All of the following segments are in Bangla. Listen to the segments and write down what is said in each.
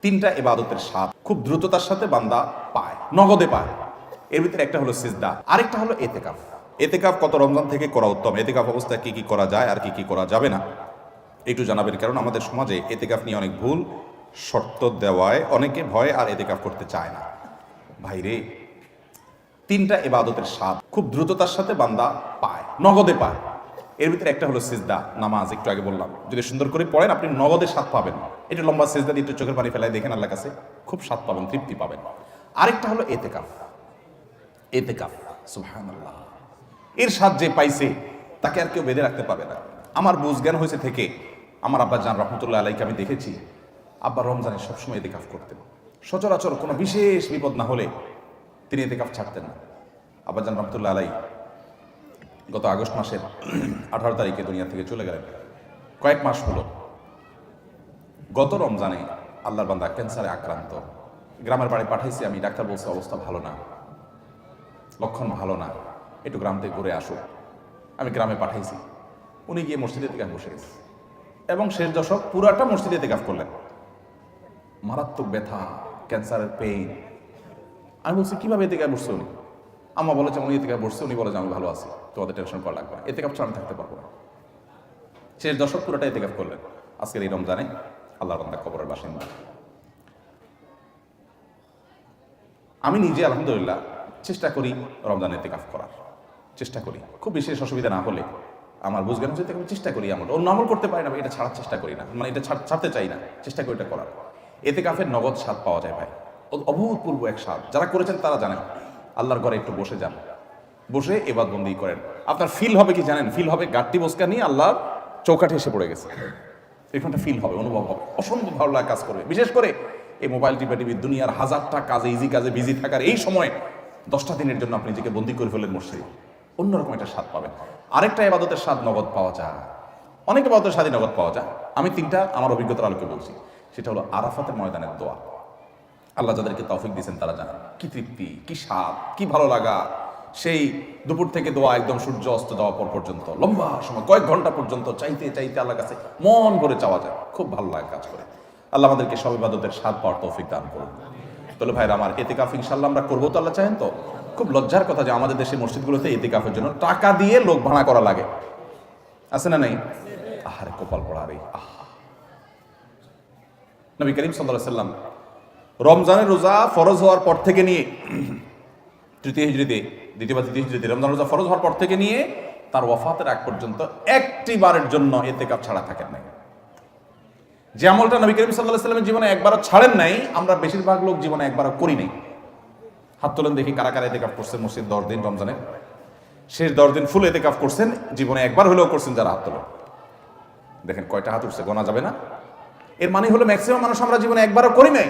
তিনটা ইবাদতের স্বাদ খুব দ্রুততার সাথে বান্দা পায়, নগদে পায়। এর ভিতরে একটা হলো সিজদা, আরেকটা হলো এতেকাফ। এতেকাফ কত রমজান থেকে করা উত্তম, এতেকাফ অবস্থায় কি কি করা যায় আর কি কি করা যাবে না একটু জানাবেন। কারণ আমাদের সমাজে এতেকাফ নিয়ে অনেক ভুল শর্ত দেওয়ায় অনেকে ভয় আর এতেকাফ করতে চায় না। ভাইরে, তিনটা ইবাদতের স্বাদ খুব দ্রুততার সাথে বান্দা পায়, নগদে পায়। এর ভিতরে একটা হলো সিজদা, নামাজ। একটু আগে বললাম, যদি সুন্দর করে পড়েন আপনি নগদে স্বাদ পাবেন। একটু লম্বা সিজদা দিয়ে একটু চোখের পানি ফেলায় দেখেন, আল্লাহর কাছে খুব স্বাদ পাবেন, তৃপ্তি পাবেন। আরেকটা হলো এতেকাফ। এতেকাফ, সুবহানাল্লাহ, এর স্বাদ যে পাইছে তাকে আর কেউ বেঁধে রাখতে পারবে না। আমার বুঝ জ্ঞান হয়েছে থেকে আমার আব্বা জান রহমতুল্লাহ আলাইকে আমি দেখেছি, আব্বা রমজানে সবসময় এতেকাফ করতেন। সচরাচর কোনো বিশেষ বিপদ না হলে তিনি এতেকাফ ছাড়তেন না। আব্বা জান রহমতুল্লাহ আলাই গত আগস্ট মাসের 18 তারিখে দুনিয়া থেকে চলে গেলেন। কয়েক মাস হলো। গত রমজানে আল্লাহর বান্দা ক্যান্সারে আক্রান্ত, গ্রামের বাড়ি পাঠাইছি আমি, ডাক্তার বলছে অবস্থা ভালো না, লক্ষণ ভালো না, একটু গ্রাম থেকে ঘুরে আসুক। আমি গ্রামে পাঠাইছি, উনি গিয়ে মসজিদে এতেকাফ বসে গেছে এবং শেষ দশক পুরাটা মসজিদে এতেকাফ করলেন। মারাত্মক ব্যথা, ক্যান্সারের পেইন। আমি বলছি কিভাবে এতেকাফ বসছে উনি? আম্মা বলে যে উনি এতেকাফ বসছে, উনি বলে যে আমি ভালো আছি, তোমাদের টেনশন করা লাগবে না, এতেকাফ ছাড়া আমি থাকতে পারবো না। শেষ দশক পুরোটা এতেকাফ করলেন। আজকের এই রমজানে আল্লাহর বান্দা কবরের বাসিন্দা। আমি নিজে আলহামদুলিল্লাহ চেষ্টা করি রমজানে এতেকাফ করার, চেষ্টা করি। খুব বিশেষ অসুবিধা না হলে আমার বুঝবেন হচ্ছে আমি চেষ্টা করি। আমল অন্য আমল করতে পারি না, এটা ছাড়ার চেষ্টা করি না, মানে এটা ছাড়তে চাই না, চেষ্টা করি এটা করার। এতেকাফের নগদ স্বাদ পাওয়া যায় ভাই, অভূতপূর্ব এক স্বাদ। যারা করেছেন তারা জানেন। আল্লাহর ঘরে একটু বসে যান, বসে ইবাদতবন্দি করেন। আপনার ফিল হবে কি জানেন? ফিল হবে গাট্টি বসকা নিয়ে আল্লাহর চৌকাঠে এসে পড়ে গেছে, এখানটা ফিল হবে, অনুভব হবে, অসম্ভব ভালো লাগা কাজ করবে। বিশেষ করে এই মোবাইল টিপি দুনিয়ার হাজারটা কাজে, ইজি কাজে বিজি থাকার এই সময় 10টা দিনের জন্য আপনি নিজেকে বন্দি করে ফেলেন মসজিদে, অন্যরকম একটা স্বাদ পাবেন। আরেকটা ইবাদতের স্বাদ নগদ পাওয়া যায়, অনেক ইবাদতের স্বাদই নগদ পাওয়া যায়। আমি তিনটা আমার অভিজ্ঞতার আলোকে বলছি। সেটা হলো আরাফাতের ময়দানের দোয়া। আল্লাহ যাদেরকে তৌফিক দিয়েছেন তারা জানেন কি তৃপ্তি, কি স্বাদ, কি ভালো লাগা। সেই দুপুর থেকে দোয়া একদম সূর্য অস্ত যাওয়া পর পর্যন্ত লম্বা সময়, কয়েক ঘন্টা পর্যন্ত চাইতে চাইতে আল্লাহর কাছে মন ভরে চাওয়া যায়, খুব ভালো লাগে কাজ করে। আল্লাহ আমাদেরকে সব ইবাদতের স্বাদ পাওয়ার তৌফিক দান করুন। তাহলে ভাইরা আমার, এতেকাফ ইনশাআল্লাহ আমরা করবো তো? আল্লাহ চাহেন তো? খুব লজ্জার কথা যে আমাদের দেশের মসজিদগুলোতে এতেকাফের জন্য টাকা দিয়ে লোক ভাড়া করা লাগে, আছে না? নেই? আহারে কপাল পড়া রে। নবী করিম সাল্লাল্লাহু আলাইহি ওয়াসাল্লাম রমজানের রোজা ফরজ হওয়ার পর থেকে নিয়ে তৃতীয় হিজরিতে, দ্বিতীয় বা তৃতীয় হিজরিতে রমজান রোজা ফরজ হওয়ার পর থেকে নিয়ে তার ওয়াফাতের আগ পর্যন্ত একটি বারের জন্য এতেকাফ ছাড়া থাকেন নাই। যে আমলটা নবী করিম সাল্লাল্লাহু আলাইহি ওয়াসাল্লামের জীবনে একবারও ছাড়েন নাই, আমরা বেশিরভাগ লোক জীবনে একবারও করি নাই। হাত তোলেন দেখি কারা কারা এতেকাফ করছেন মসজিদ 10 দিন রমজানে, শেষ 10 দিন ফুল এতেকাফ করছেন, জীবনে একবার হলেও করছেন। যারা হাত তোলেন দেখেন কয়টা হাত উঠছে, গোনা যাবে না। এর মানে হলো ম্যাক্সিমাম মানুষ আমরা জীবনে একবারও করি নাই।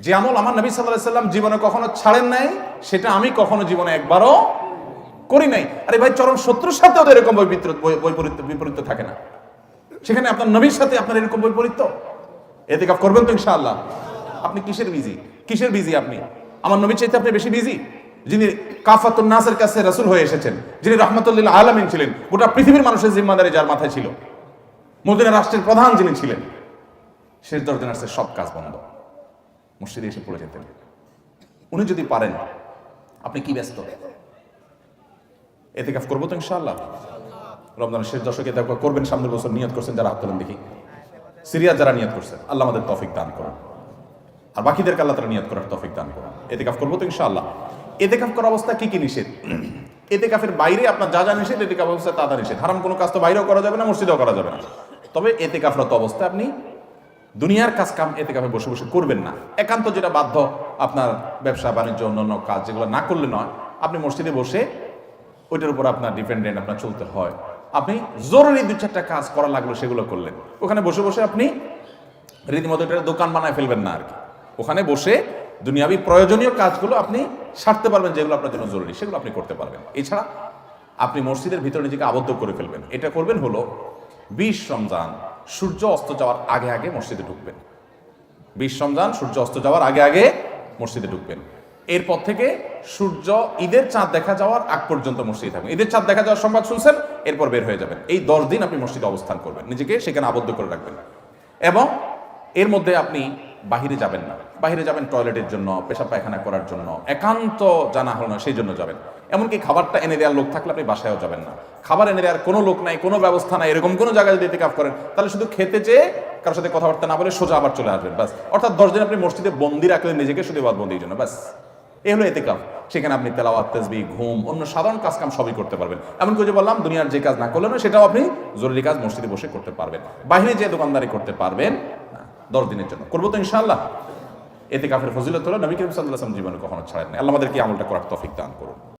যে আমল আমার নবী সাল্লাল্লাহু আলাইহি ওয়াসাল্লাম জীবনে কখনো ছাড়েন নাই, সেটা আমি কখনো জীবনে একবারও করি নাই। আরে ভাই, চরম শত্রুর সাথেও তো এরকম বিপরীত থাকে না, সেখানে আপনার নবীর সাথে আপনার এরকম বৈপরীত্য। এতেকাফ করবেন তো ইনশাআল্লাহ? আপনি কিসের বিজি? আপনি আমার নবীর চাইতে আপনি বেশি বিজি, যিনি কাফাতুন নাসের কাছে রাসূল হয়ে এসেছেন, যিনি রাহমাতুল লিল আলামিন ছিলেন, গোটা পৃথিবীর মানুষের জিম্মাদারি যার মাথায় ছিল, মদিনা রাষ্ট্রের প্রধান যিনি ছিলেন। শেষ 10 দিন আসছে সব কাজ বন্ধ, মসজিদে এসে পড়ে যেতেন। উনি যদি পারেন, আপনি কি ব্যস্ত? এতেকাফ করবো তো ইনশাআল্লাহ? রমজানের শেষ দশকে এতেকাফ করবেন। সামনের বছর নিয়ত করছেন যারা, হাত তোলেন দেখি। সিরিয়াস যারা নিয়ত করছেন, আল্লাহ আমাদের তৌফিক দান করুন, আর বাকিদেরকে আল্লাহ তাআলা নিয়ত করার তৌফিক দান করুন। এতেকাফ করবো তো ইনশাআল্লাহ? এতেকাফ করার অবস্থা কি কি নিষেধ? এতেকাফের বাইরে আপনার যা যা নিষেধ, এতেকাফ অবস্থায় তা নিষেধ। হারাম কোনো কাজ তো বাইরেও করা যাবে না, মসজিদেও করা যাবে না। তবে এতেকাফরত অবস্থায় আপনি দুনিয়ার কাজ কাম এতেকাফে বসে বসে করবেন না। একান্ত যেটা বাধ্য, আপনার ব্যবসা বাণিজ্য অন্যান্য কাজ যেগুলো না করলে নয়, আপনি মসজিদে বসে ওইটার উপর আপনার ডিপেন্ডেন্ট, আপনার চলতে হয়। আপনি জরুরি 2-4টা কাজ করা লাগলো, সেগুলো করলেন। ওখানে বসে বসে আপনি রীতিমতো এটা দোকান বানায় ফেলবেন না আর কি। ওখানে বসে দুনিয়াবি প্রয়োজনীয় কাজগুলো আপনি সারতে পারবেন, যেগুলো আপনার জন্য জরুরি সেগুলো আপনি করতে পারবেন। এছাড়া আপনি মসজিদের ভিতরে নিজেকে আবদ্ধ করে ফেলবেন। এটা করবেন হলো 20 রমজান সূর্য অস্ত যাওয়ার আগে আগে মসজিদে ঢুকবেন। 20 রমজান সূর্য অস্ত যাওয়ার আগে আগে মসজিদে ঢুকবেন। এরপর থেকে সূর্য ঈদের চাঁদ দেখা যাওয়ার আগ পর্যন্ত মসজিদে থাকবেন। ঈদের চাঁদ দেখা যাওয়ার সংবাদ শুনছেন, এরপর বের হয়ে যাবেন। এই 10 দিন আপনি মসজিদে অবস্থান করবেন, নিজেকে সেখানে আবদ্ধ করে রাখবেন। এবং এর মধ্যে আপনি বাহিরে যাবেন না, বাহিরে যাবেন টয়লেটের জন্য, পেশাব পায়খানা করার জন্য, একান্ত জানা হলো না সেই জন্য যাবেন। এমনকি খাবারটা এনে দেওয়ার লোক থাকলে আপনি বাসায়ও যাবেন না। খাবার এনে দেওয়ার কোনো লোক নাই, কোনো ব্যবস্থা নাই, এরকম কোনো জায়গায় যদি ইতিকাফ করেন তাহলে শুধু খেতে চেয়ে কারোর সাথে কথাবার্তা না বলে সোজা আবার চলে আসবেন, বাস। অর্থাৎ 10 দিন আপনি মসজিদে বন্দি রাখলেন নিজেকে, শুধু বন্দির জন্য, বাস। এই হলো ইতিকাফ। সেখানে আপনি তেলাওয়াত, তাসবিহ, ঘুম, অন্য সাধারণ কাজ কাম সবই করতে পারবেন। এমন করে যে বললাম দুনিয়ার যে কাজ না করলেন সেটাও আপনি জরুরি কাজ মসজিদে বসে করতে পারবেন। বাইরে যে দোকানদারি করতে পারবেন না 10 দিনের জন্য। করবো তো ইনশাআল্লাহ। ইতিকাফের ফজিলত হলো নবী করিম সাল্লাল্লাহু আলাইহি ওয়াসাল্লাম জীবনে কখনো ছাড়েন না। আল্লাহ আমাদেরকে আমলটা করার তৌফিক দান করুন।